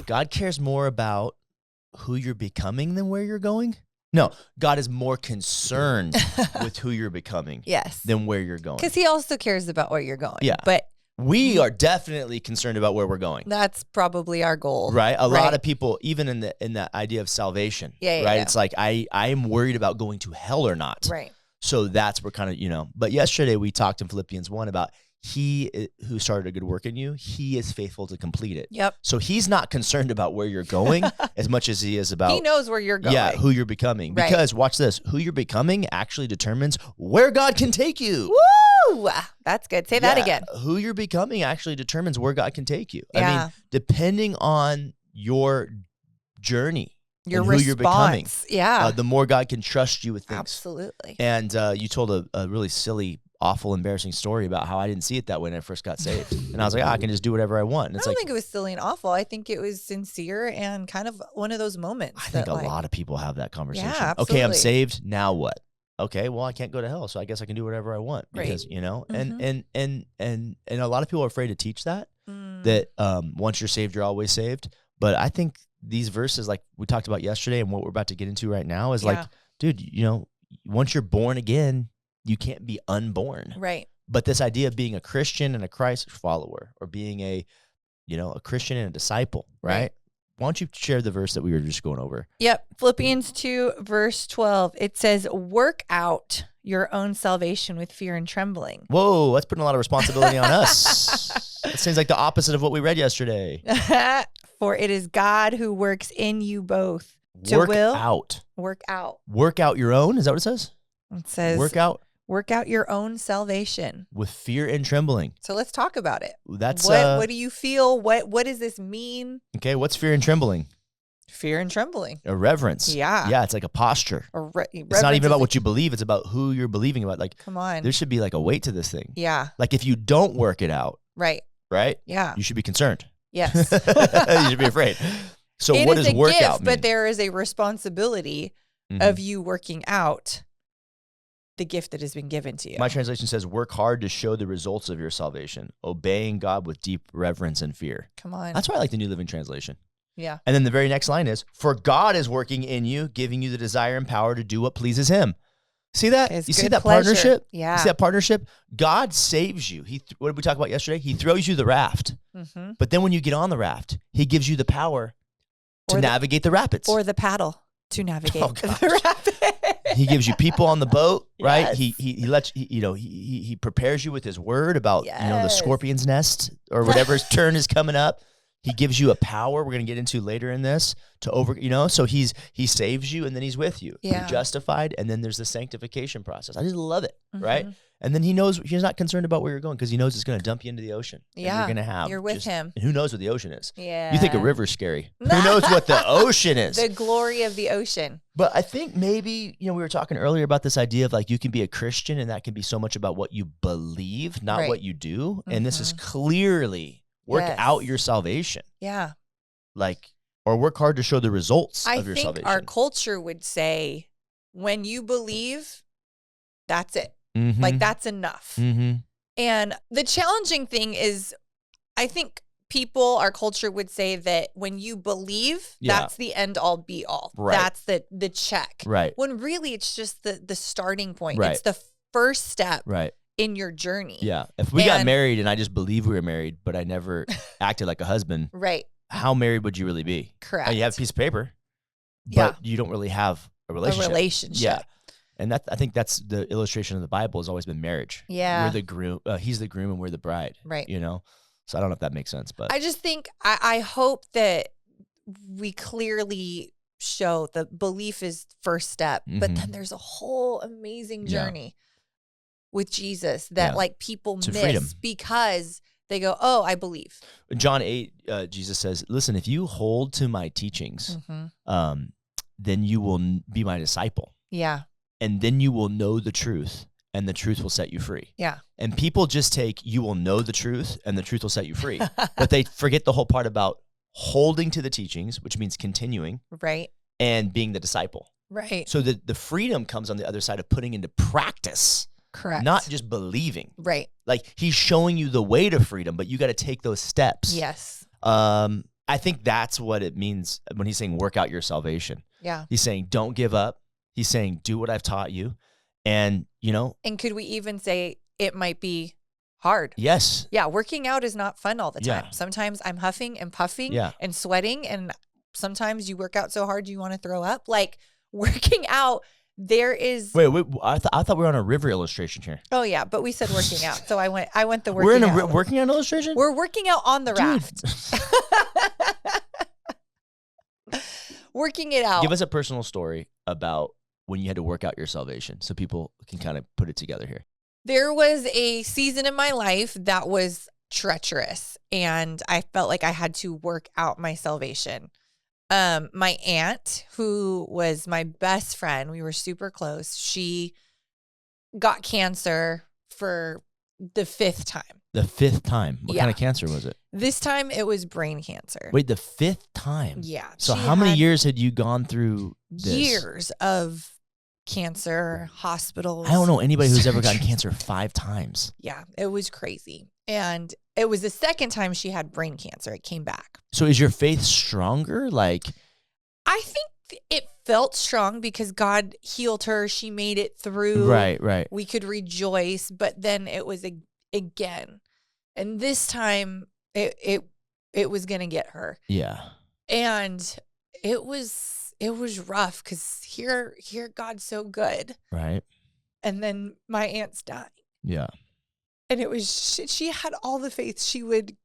God cares more about who you're becoming than where you're going? No, God is more concerned with who you're becoming than where you're going. Because he also cares about where you're going. Yeah. But we are definitely concerned about where we're going. That's probably our goal. Right? A lot of people, even in the idea of salvation, right? It's like, I am worried about going to hell or not. Right. So that's where kind of, but yesterday we talked in Philippians 1 about he who started a good work in you, he is faithful to complete it. Yep. So he's not concerned about where you're going as much as he is about. He knows where you're going. Yeah, who you're becoming. Right. Because watch this, who you're becoming actually determines where God can take you. Woo! That's good. Say that again. Who you're becoming actually determines where God can take you. Yeah. I mean, depending on your journey, your and response. who you're becoming, Yeah. the more God can trust you with things. Absolutely. And you told a really silly, awful, embarrassing story about how I didn't see it that way when I first got saved. And I was like, I can just do whatever I want. And it's I don't think it was silly and awful. I think it was sincere and kind of one of those moments. I think a lot of people have that conversation. Yeah, absolutely. Okay, I'm saved. Now what? Okay, well, I can't go to hell, so I guess I can do whatever I want because, and a lot of people are afraid to teach that once you're saved, you're always saved. But I think these verses, like we talked about yesterday and what we're about to get into right now is like, dude, once you're born again, you can't be unborn. Right. But this idea of being a Christian and a Christ follower or being a Christian and a disciple, right? Why don't you share the verse that we were just going over? Yep. Philippians 2, verse 12. It says, work out your own salvation with fear and trembling. Whoa, that's putting a lot of responsibility on us. It seems like the opposite of what we read yesterday. For it is God who works in you both to work out your own. Is that what it says? It says work out your own salvation with fear and trembling. So let's talk about it. That's what do you feel? What does this mean? Okay, what's fear and trembling? Fear and trembling. A reverence. Yeah, it's like a posture. It's not even about what you believe. It's about who you're believing about. Like, come on, there should be like a weight to this thing. Yeah. Like if you don't work it out, right? Yeah, you should be concerned. Yes. You should be afraid. So what does work out mean? But there is a responsibility of you working out the gift that has been given to you. My translation says, work hard to show the results of your salvation, obeying God with deep reverence and fear. Come on. That's why I like the New Living Translation. Yeah. And then the very next line is, for God is working in you, giving you the desire and power to do what pleases him. See that? You see that partnership? Yeah. You see that partnership? God saves you. What did we talk about yesterday? He throws you the raft. But then when you get on the raft, he gives you the power to navigate the rapids. Or the paddle to navigate the rapids. He gives you people on the boat, right? Yes. He lets he prepares you with his word about the scorpion's nest or whatever's turn is coming up. He gives you a power we're going to get into later in this to so he saves you and then he's with you. Yeah. You're justified and then there's the sanctification process. I just love it, right? And then he knows he's not concerned about where you're going because he knows it's going to dump you into the ocean. Yeah. You're with him. And who knows what the ocean is? Yeah. You think a river's scary. Who knows what the ocean is? The glory of the ocean. But I think maybe, we were talking earlier about this idea of like you can be a Christian and that can be so much about what you believe, not what you do. And this is clearly work out your salvation. Yeah. Or work hard to show the results of your salvation. I think our culture would say, when you believe, that's it. Like, that's enough. And the challenging thing is, I think our culture would say that when you believe, that's the end all be all. Right. That's the check. Right. When really it's just the starting point. Right. It's the first step. Right. In your journey. Yeah. If we got married and I just believed we were married, but I never acted like a husband. Right. How married would you really be? Correct. You have a piece of paper, but you don't really have a relationship. Yeah. And I think that's the illustration of the Bible has always been marriage. Yeah. We're the groom. He's the groom and we're the bride. Right. So I don't know if that makes sense, but I just think, I hope that we clearly show the belief is first step, but then there's a whole amazing journey with Jesus that like people miss freedom. Because they go, oh, I believe. In John 8, Jesus says, listen, if you hold to my teachings, then you will be my disciple. Yeah. And then you will know the truth and the truth will set you free. Yeah. And people just take, you will know the truth and the truth will set you free. But they forget the whole part about holding to the teachings, which means continuing. Right. And being the disciple. Right. So the freedom comes on the other side of putting into practice Correct. Not just believing. Right. Like he's showing you the way to freedom, but you got to take those steps. Yes. I think that's what it means when he's saying work out your salvation. Yeah. He's saying don't give up. He's saying do what I've taught you. And, And could we even say it might be hard? Yes. Yeah. Working out is not fun all the time. Yeah. Sometimes I'm huffing and puffing Yeah. and sweating. And sometimes you work out so hard you want to throw up. Like working out, there is. Wait. I thought we were on a river illustration here. Oh yeah, but we said working out, so I went the working. We're in a working out illustration. We're working out on the raft. Working it out. Give us a personal story about when you had to work out your salvation, so people can kind of put it together here. There was a season in my life that was treacherous, and I felt like I had to work out my salvation. My aunt, who was my best friend, we were super close. She got cancer for the 5th time. The 5th time? What kind of cancer was it? This time it was brain cancer. Wait, the 5th time? Yeah. So how many years had you gone through this? Years of cancer, hospitals. I don't know anybody who's ever gotten cancer 5 times. Yeah, it was crazy. And it was the 2nd time she had brain cancer. It came back. So is your faith stronger? Like, I think it felt strong because God healed her. She made it through. Right. We could rejoice, but then it was again. And this time it was going to get her. Yeah. And it was rough because here God's so good. Right. And then my aunt's dying. Yeah. And it was, she had all the faith. She would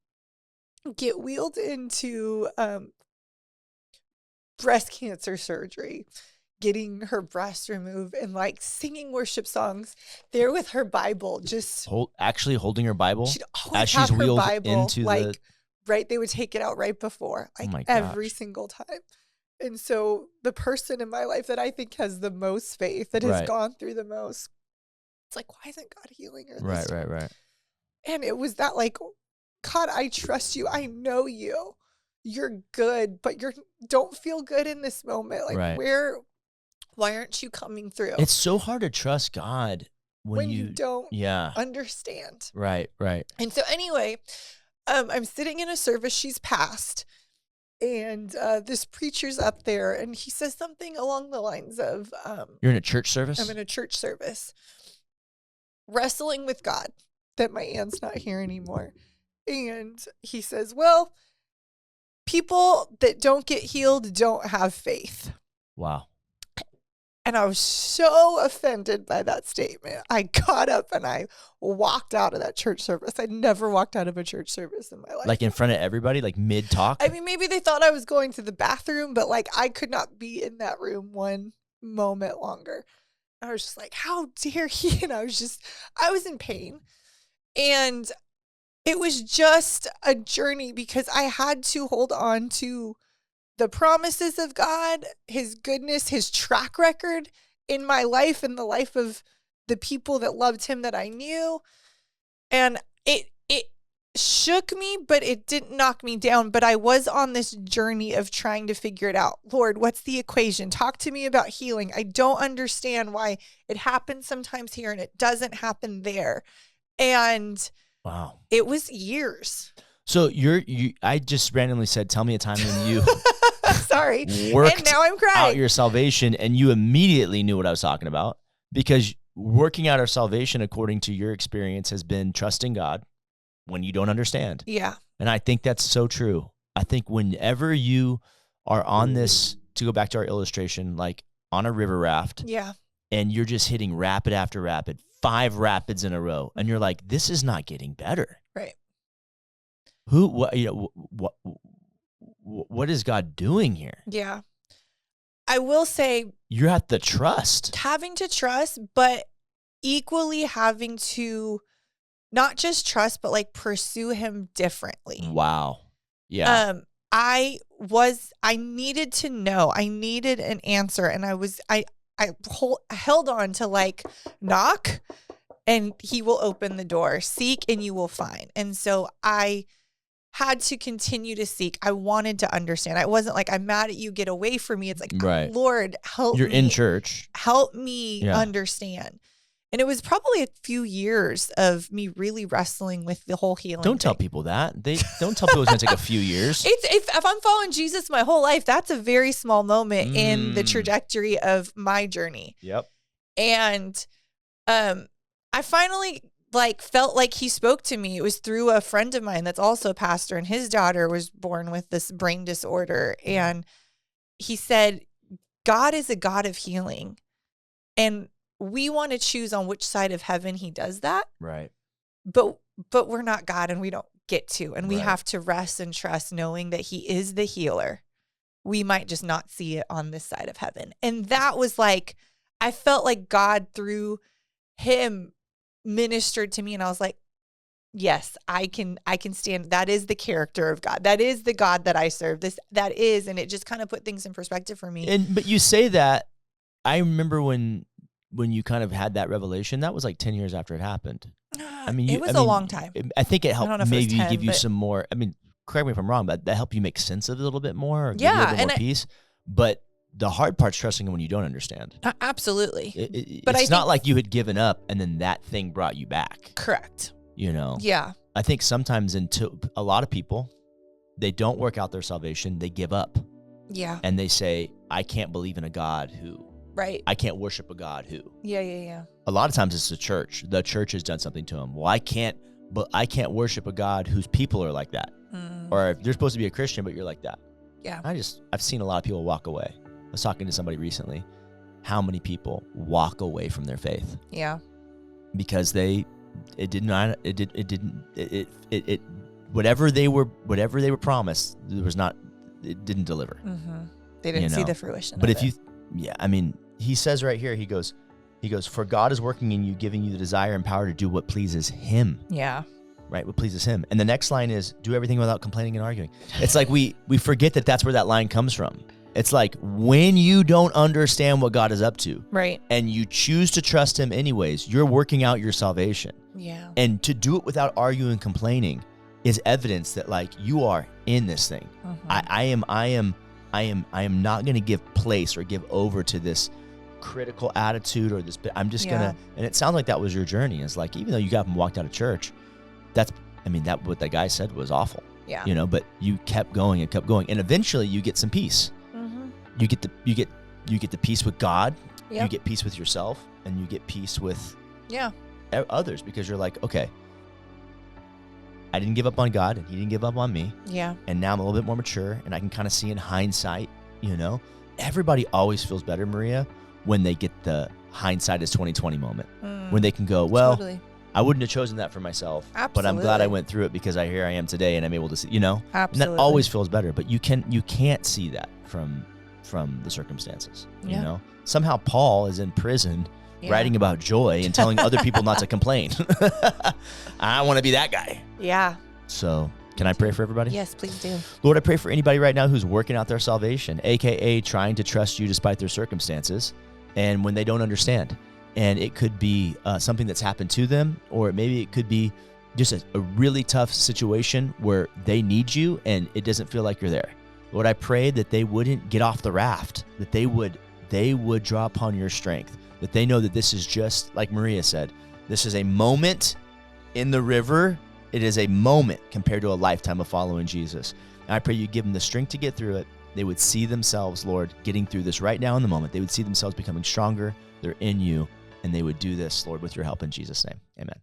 get wheeled into breast cancer surgery, getting her breast removed, and like singing worship songs there with her Bible. Just actually holding her Bible she'd always as have she's her wheeled Bible, into like right. They would take it out right before, like every single time. And so the person in my life that I think has the most faith, that has gone through the most, it's like, why isn't God healing her? Right. And it was that like, God, I trust you. I know you. You're good, but don't feel good in this moment. Like why aren't you coming through? It's so hard to trust God when you don't understand. Right. And so anyway, I'm sitting in a service. She's passed. And this preacher's up there, and he says something along the lines of... You're in a church service? I'm in a church service. Wrestling with God, that my aunt's not here anymore. And he says, well, people that don't get healed don't have faith. Wow. And I was so offended by that statement. I got up and I walked out of that church service. I never walked out of a church service in my life. Like in front of everybody, like mid-talk? I mean, maybe they thought I was going to the bathroom, but like I could not be in that room one moment longer. I was just like, how dare he? And I was in pain. And it was just a journey because I had to hold on to the promises of God, his goodness, his track record in my life and the life of the people that loved him that I knew. And it shook me, but it didn't knock me down. But I was on this journey of trying to figure it out. Lord, what's the equation? Talk to me about healing. I don't understand why it happens sometimes here and it doesn't happen there. And wow, it was years. So I just randomly said, tell me a time when you sorry, worked and now I'm crying. out your salvation, and you immediately knew what I was talking about, because working out our salvation, according to your experience, has been trusting God when you don't understand. Yeah. And I think that's so true. I think whenever you are on this, to go back to our illustration, like on a river raft, and you're just hitting rapid after rapid, 5 rapids in a row, and you're like, this is not getting better. Right. What is God doing here? Yeah. I will say you have to trust. Having to trust, but equally having to not just trust, but like pursue him differently. Wow. Yeah. I needed to know. I needed an answer, and I held on to like knock and he will open the door. Seek and you will find. And so I had to continue to seek. I wanted to understand. I wasn't like, I'm mad at you, get away from me. It's like, Lord, help me. You're in church. Help me understand. And it was probably a few years of me really wrestling with the whole healing. Don't tell people that. Don't tell people it's going to take a few years. If I'm following Jesus my whole life, that's a very small moment in the trajectory of my journey. Yep. And I finally felt like he spoke to me. It was through a friend of mine that's also a pastor, and his daughter was born with this brain disorder. And he said, God is a God of healing. And we want to choose on which side of heaven he does that. Right. But we're not God, and we don't get to. And we have to rest and trust knowing that he is the healer. We might just not see it on this side of heaven. And that was I felt like God through him ministered to me, and I was like, yes, I can stand. That is the character of God. That is the God that I serve. And it just kind of put things in perspective for me. But you say that, I remember when you kind of had that revelation, that was 10 years after it happened. It was a long time. I think it helped maybe 10, give you some more, correct me if I'm wrong, but that helped you make sense of it a little bit more, or give you a little bit more peace. But the hard part's trusting him when you don't understand. Absolutely. It's not like you had given up and then that thing brought you back. Correct. Yeah. I think sometimes a lot of people, they don't work out their salvation. They give up. Yeah. And they say, I can't believe in a God who. Right. I can't worship a God who. Yeah. A lot of times it's the church. The church has done something to them. Well, I can't worship a God whose people are like that. Or if you're supposed to be a Christian, but you're like that. Yeah. I've seen a lot of people walk away. I was talking to somebody recently. How many people walk away from their faith? Yeah. Because whatever they were promised, it didn't deliver. Mm-hmm. They didn't see the fruition. But he says right here, he goes, for God is working in you, giving you the desire and power to do what pleases him. Yeah. Right? What pleases him. And the next line is, do everything without complaining and arguing. It's like we forget that that's where that line comes from. It's like when you don't understand what God is up to, right, and you choose to trust him anyways, you're working out your salvation. Yeah. And to do it without arguing and complaining is evidence that you are in this thing. Mm-hmm. I am not going to give place or give over to this critical attitude or this. I'm just going to, and it sounds like that was your journey. It's even though you got up and walked out of church, what that guy said was awful. Yeah. But you kept going and kept going, and eventually you get some peace. Mm-hmm. You get the peace with God. Yep. You get peace with yourself, and you get peace with others, because you're okay, I didn't give up on God, and he didn't give up on me. Yeah. And now I'm a little bit more mature, and I can kind of see in hindsight, everybody always feels better, Maria, when they get the hindsight is 2020 moment, when they can go, well, totally. I wouldn't have chosen that for myself, but I'm glad I went through it because here I am today, and I'm able to see, Absolutely. And that always feels better. But you can't see that from the circumstances. Somehow Paul is in prison writing about joy and telling other people not to complain. I want to be that guy. Yeah. So can I pray for everybody? Yes, please do. Lord, I pray for anybody right now who's working out their salvation, aka trying to trust you despite their circumstances, and when they don't understand. And it could be something that's happened to them, or maybe it could be just a really tough situation where they need you and it doesn't feel like you're there. Lord, I pray that they wouldn't get off the raft, that they would draw upon your strength, that they know that this is just like Maria said, this is a moment in the river. It is a moment compared to a lifetime of following Jesus. And I pray you give them the strength to get through it. They would see themselves, Lord, getting through this right now in the moment. They would see themselves becoming stronger. They're in you. And they would do this, Lord, with your help in Jesus' name. Amen.